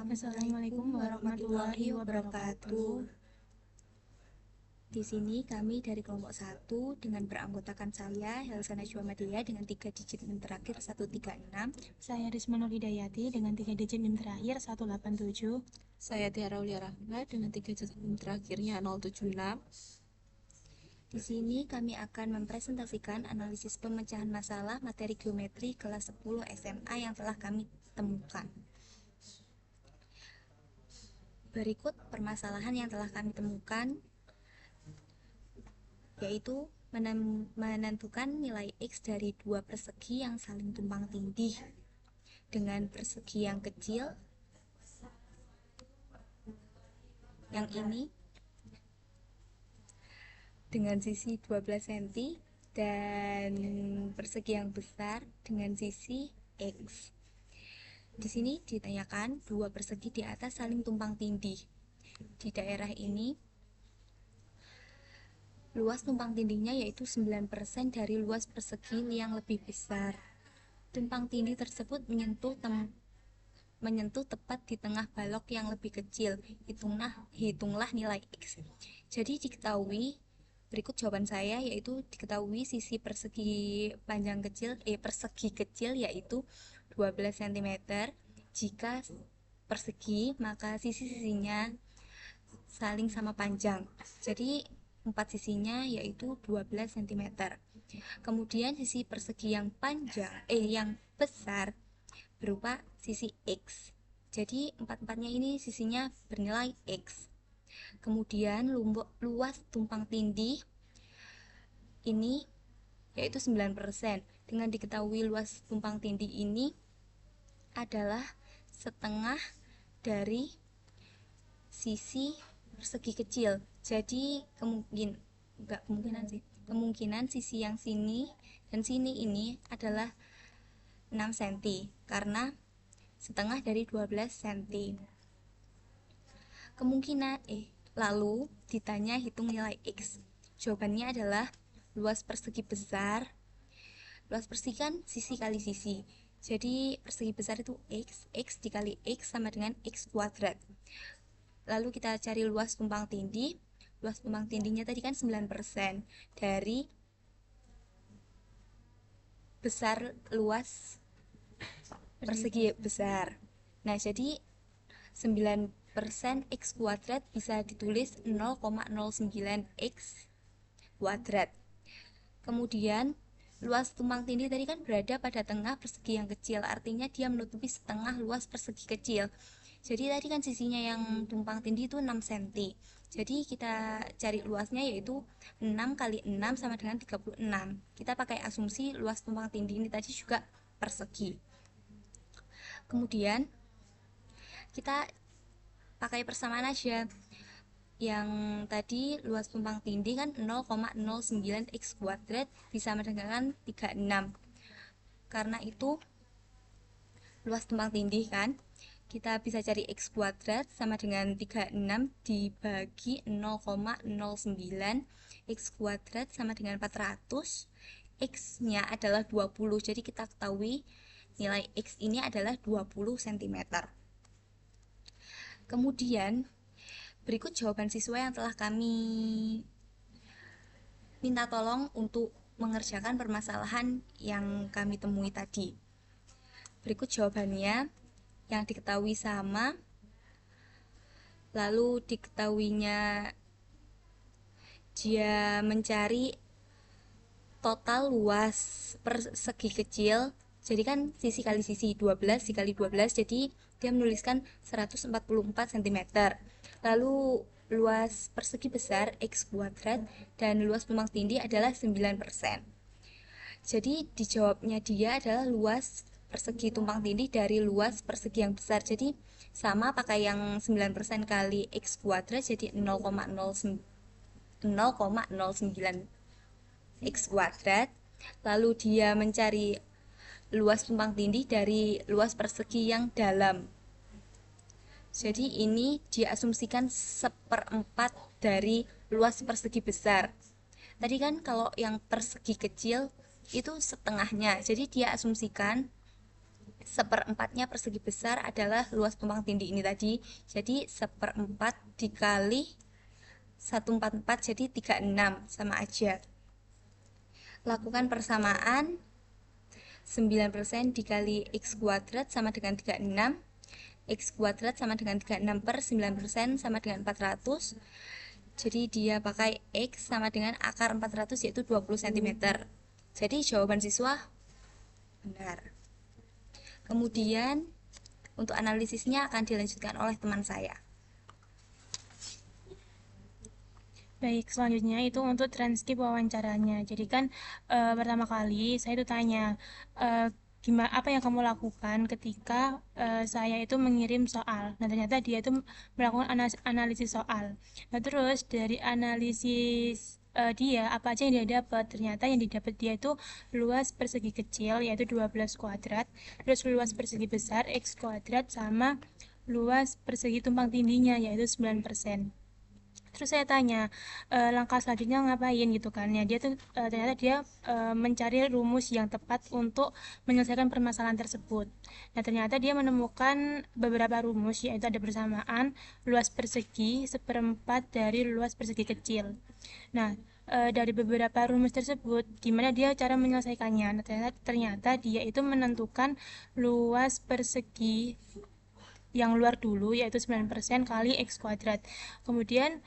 Assalamualaikum warahmatullahi wabarakatuh. Di sini kami dari kelompok 1 dengan beranggotakan saya Helsa Najwa Madia dengan 3 digit NIM terakhir 136. Saya Risma Nur Hidayati dengan 3 digit NIM terakhir 187. Saya Tiara Aulia Rahma dengan 3 digit NIM terakhirnya 076. Di sini kami akan mempresentasikan analisis pemecahan masalah materi geometri kelas 10 SMA yang telah kami temukan. Berikut permasalahan yang telah kami temukan, yaitu menentukan nilai X dari dua persegi yang saling tumpang tindih dengan persegi yang kecil, yang ini dengan sisi 12 cm, dan persegi yang besar dengan sisi X. Di sini ditanyakan dua persegi di atas saling tumpang tindih. Di daerah ini luas tumpang tindihnya yaitu 9% dari luas persegi yang lebih besar. Tumpang tindih tersebut menyentuh tepat di tengah balok yang lebih kecil. Hitunglah nilai X. Jadi diketahui, berikut jawaban saya, yaitu diketahui sisi persegi kecil yaitu 12 cm. Jika persegi, maka sisi-sisinya saling sama panjang. Jadi 4 sisinya yaitu 12 cm. Kemudian sisi persegi yang besar berupa sisi X. Jadi empat-empatnya ini sisinya bernilai X. Kemudian luas tumpang tindih ini yaitu 9%. Dengan diketahui luas tumpang tindih ini adalah setengah dari sisi persegi kecil. Jadi kemungkinan sisi yang sini dan sini ini adalah 6 cm karena setengah dari 12 cm. Lalu ditanya hitung nilai X. Jawabannya adalah luas persegi besar. Luas persegi kan sisi kali sisi. Jadi persegi besar itu X dikali X sama dengan X kuadrat. Lalu kita cari luas tumpang tindih. Luas tumpang tindihnya tadi kan 9% dari besar luas persegi besar. Nah, jadi 9% X kuadrat bisa ditulis 0,09 X kuadrat. Kemudian luas tumpang tindih tadi kan berada pada tengah persegi yang kecil, artinya dia menutupi setengah luas persegi kecil. Jadi tadi kan sisinya yang tumpang tindih itu 6 cm. Jadi kita cari luasnya yaitu 6 kali 6 sama dengan 36. Kita pakai asumsi luas tumpang tindih ini tadi juga persegi. Kemudian kita pakai persamaan aja. Yang tadi luas tumpang tindih kan 0,09 X kuadrat disama dengan 36. Karena itu luas tumpang tindih kan, kita bisa cari X kuadrat sama dengan 36 dibagi 0,09. X kuadrat sama dengan 400. X nya adalah 20. Jadi kita ketahui nilai X ini adalah 20 cm. Kemudian berikut jawaban siswa yang telah kami minta tolong untuk mengerjakan permasalahan yang kami temui tadi. Berikut jawabannya yang diketahui sama, lalu diketahuinya dia mencari total luas persegi kecil. Jadi kan sisi kali sisi 12 dikali 12, jadi dia menuliskan 144 cm. Lalu luas persegi besar X kuadrat dan luas tumpang tindih adalah 9%. Jadi dijawabnya dia adalah luas persegi tumpang tindih dari luas persegi yang besar. Jadi sama pakai yang 9% kali X kuadrat, jadi 0,09 X kuadrat. Lalu dia mencari luas tumpang tindih dari luas persegi yang dalam. Jadi ini diasumsikan 1/4 dari luas persegi besar. Tadi kan kalau yang persegi kecil itu setengahnya, jadi dia asumsikan seperempatnya persegi besar adalah luas tumpang tindih ini tadi. Jadi seperempat dikali 144 jadi 36, sama aja. Lakukan persamaan, 9% dikali x kuadrat sama dengan 36, x kuadrat sama dengan 36 per 9% sama dengan 400. Jadi dia pakai x sama dengan akar 400 yaitu 20 cm. Jadi jawaban siswa benar. Kemudian untuk analisisnya akan dilanjutkan oleh teman saya. Baik, selanjutnya itu untuk transkrip wawancaranya. Jadi kan pertama kali saya itu tanya gimana, apa yang kamu lakukan ketika saya itu mengirim soal. Nah, ternyata dia itu melakukan analisis soal. Nah, terus dari analisis dia, apa aja yang dia dapat? Ternyata yang didapat dia itu luas persegi kecil yaitu 12 kuadrat, terus luas persegi besar x kuadrat, sama luas persegi tumpang tindihnya yaitu 9%. Terus saya tanya langkah selanjutnya ngapain gitu kan ya, dia tuh ternyata dia mencari rumus yang tepat untuk menyelesaikan permasalahan tersebut. Nah, ternyata dia menemukan beberapa rumus, yaitu ada bersamaan, luas persegi seperempat dari luas persegi kecil. Nah, dari beberapa rumus tersebut gimana dia cara menyelesaikannya. Nah, ternyata dia itu menentukan luas persegi yang luar dulu yaitu 9% kali x kuadrat. Kemudian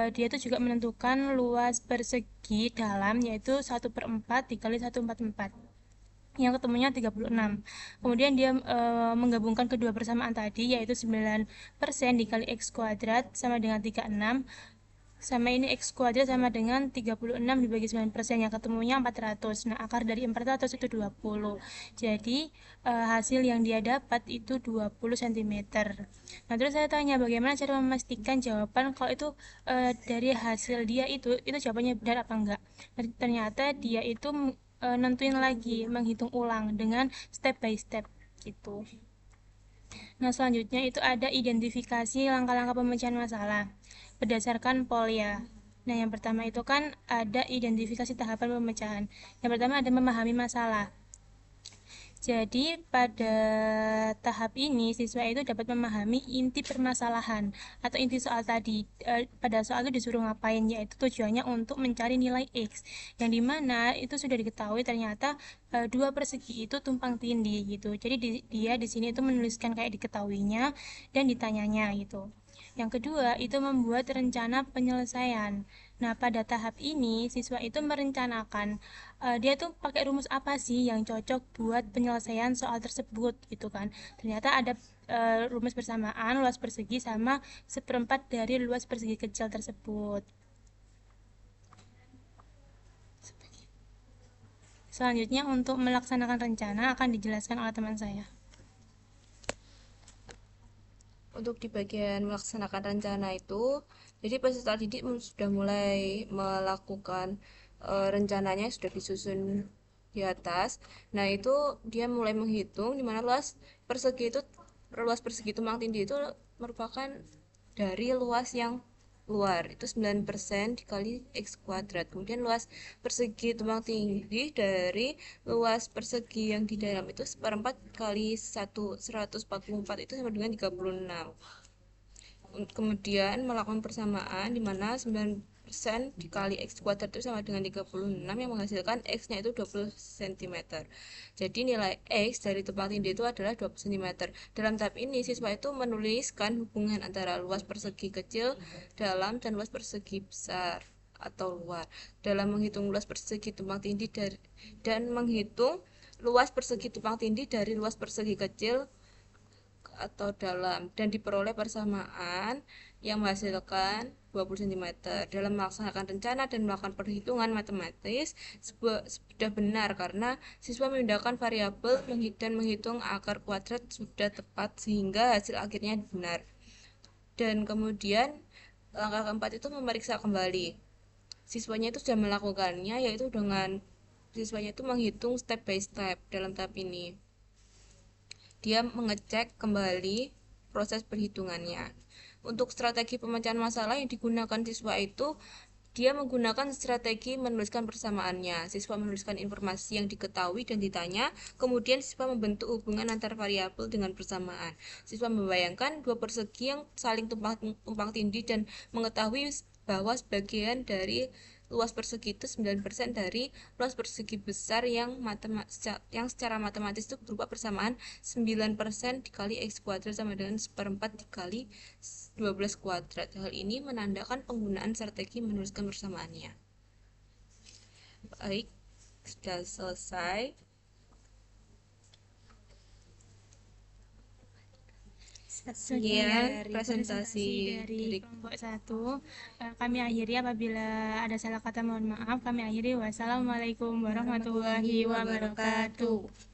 dia itu juga menentukan luas persegi dalam yaitu 1/4 dikali 1/44 yang ketemunya 36. Kemudian dia menggabungkan kedua persamaan tadi yaitu 9% dikali x kuadrat sama dengan 36, sama ini x kuadrat sama dengan 36 dibagi 9%, yang ketemunya 400. Nah, akar dari 400 itu 20. Jadi hasil yang dia dapat itu 20 cm. Nah, terus saya tanya bagaimana cara memastikan jawaban kalau itu dari hasil dia itu jawabannya benar apa enggak. Nah, ternyata dia itu nentuin lagi, menghitung ulang dengan step by step gitu. Nah, selanjutnya itu ada identifikasi langkah-langkah pemecahan masalah berdasarkan polya. Nah, yang pertama itu kan ada identifikasi tahapan pemecahan. Yang pertama ada memahami masalah. Jadi pada tahap ini siswa itu dapat memahami inti permasalahan atau inti soal tadi. Pada soal itu disuruh ngapain, yaitu tujuannya untuk mencari nilai X, yang dimana itu sudah diketahui ternyata dua persegi itu tumpang tindih gitu. Jadi dia di sini itu menuliskan kayak diketahuinya dan ditanyanya gitu. Yang kedua itu membuat rencana penyelesaian. Nah, pada tahap ini siswa itu merencanakan dia tuh pakai rumus apa sih yang cocok buat penyelesaian soal tersebut gitu kan. Ternyata ada rumus bersamaan luas persegi sama seperempat dari luas persegi kecil tersebut. Selanjutnya untuk melaksanakan rencana akan dijelaskan oleh teman saya. Untuk di bagian melaksanakan rencana itu, jadi peserta didik sudah mulai melakukan rencananya sudah disusun di atas. Nah, itu dia mulai menghitung di mana luas persegi tumpang tindih itu merupakan dari luas yang luar itu 9% dikali x kuadrat. Kemudian luas persegi tumpang tindih dari luas persegi yang di dalam itu seperempat kali 144 itu sama dengan 36. Kemudian melakukan persamaan di mana 9% dikali x kuadrat itu sama dengan 36 yang menghasilkan x-nya itu 20 cm. Jadi nilai x dari tumpang tindih itu adalah 20 cm. Dalam tahap ini siswa itu menuliskan hubungan antara luas persegi kecil dalam dan luas persegi besar atau luar dalam menghitung luas persegi tumpang tindih dan menghitung luas persegi tumpang tindih dari luas persegi kecil atau dalam, dan diperoleh persamaan yang menghasilkan 20 cm. Dalam melaksanakan rencana dan melakukan perhitungan matematis sudah benar karena siswa memindahkan variabel dan menghitung akar kuadrat sudah tepat sehingga hasil akhirnya benar. Dan kemudian langkah keempat itu memeriksa kembali. Siswanya itu sudah melakukannya, yaitu dengan siswanya itu menghitung step by step dalam tahap ini. Dia mengecek kembali proses perhitungannya. Untuk strategi pemecahan masalah yang digunakan siswa itu Dia menggunakan strategi menuliskan persamaannya. Siswa menuliskan informasi yang diketahui dan ditanya, kemudian siswa membentuk hubungan antar variabel dengan persamaan. Siswa membayangkan dua persegi yang saling tumpang tindih dan mengetahui bahwa sebagian dari luas persegi itu 9% dari luas persegi besar yang secara matematis itu berupa persamaan 9% dikali X kuadrat sama dengan 1/4 dikali 12 kuadrat. Hal ini menandakan penggunaan strategi menuliskan persamaannya. Baik, sudah selesai. Sekian presentasi dari kelompok 1. Kami akhiri, apabila ada salah kata mohon maaf. Kami akhiri. Wassalamualaikum warahmatullahi wabarakatuh.